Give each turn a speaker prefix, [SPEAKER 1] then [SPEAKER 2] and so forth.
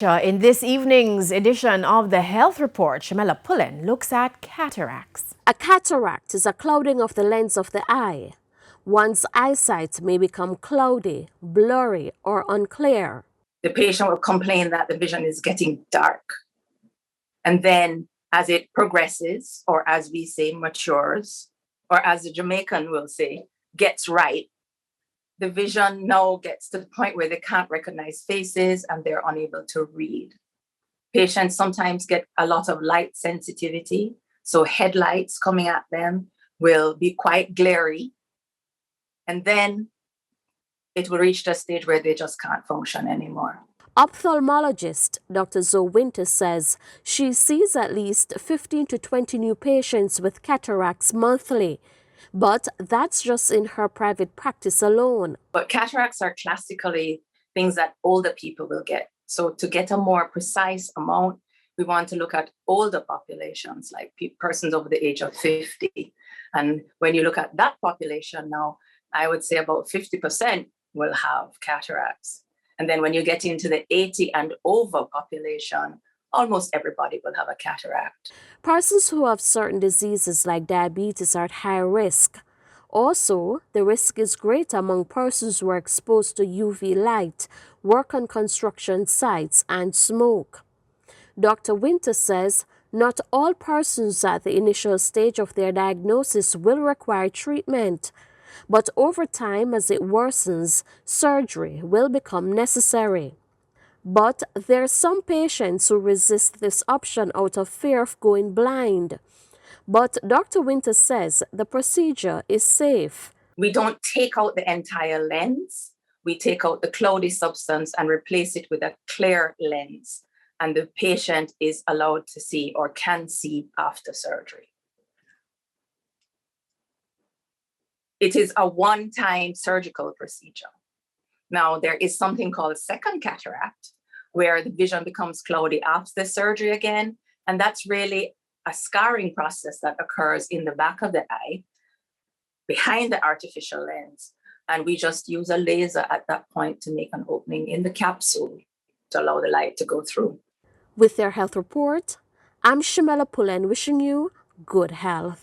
[SPEAKER 1] In this evening's edition of the Health Report, Shamela Pullen looks at cataracts.
[SPEAKER 2] A cataract is a clouding of the lens of the eye. One's eyesight may become cloudy, blurry, or unclear.
[SPEAKER 3] The patient will complain that the vision is getting dark. And then as it progresses, or as we say, matures, or as the Jamaican will say, gets right, the vision now gets to the point where they can't recognize faces and they're unable to read. Patients sometimes get a lot of light sensitivity, so headlights coming at them will be quite glary. And then it will reach the stage where they just can't function anymore.
[SPEAKER 2] Ophthalmologist Dr. Zoe Wynter says she sees at least 15 to 20 new patients with cataracts monthly. But that's just in her private practice alone.
[SPEAKER 3] But cataracts are classically things that older people will get. So to get a more precise amount, we want to look at older populations, like persons over the age of 50. And when you look at that population now, I would say about 50% will have cataracts. And then when you get into the 80 and over population, almost everybody will have a cataract.
[SPEAKER 2] Persons who have certain diseases like diabetes are at high risk. Also, the risk is greater among persons who are exposed to UV light, work on construction sites, and smoke. Dr. Wynter says not all persons at the initial stage of their diagnosis will require treatment, but over time, as it worsens, surgery will become necessary. But there are some patients who resist this option out of fear of going blind. But Dr. Wynter says the procedure is safe.
[SPEAKER 3] We don't take out the entire lens. We take out the cloudy substance and replace it with a clear lens. And the patient is allowed to see or can see after surgery. It is a one-time surgical procedure. Now, there is something called second cataract, where the vision becomes cloudy after the surgery again. And that's really a scarring process that occurs in the back of the eye, behind the artificial lens. And we just use a laser at that point to make an opening in the capsule to allow the light to go through.
[SPEAKER 2] With their health report, I'm Shamela Pullen wishing you good health.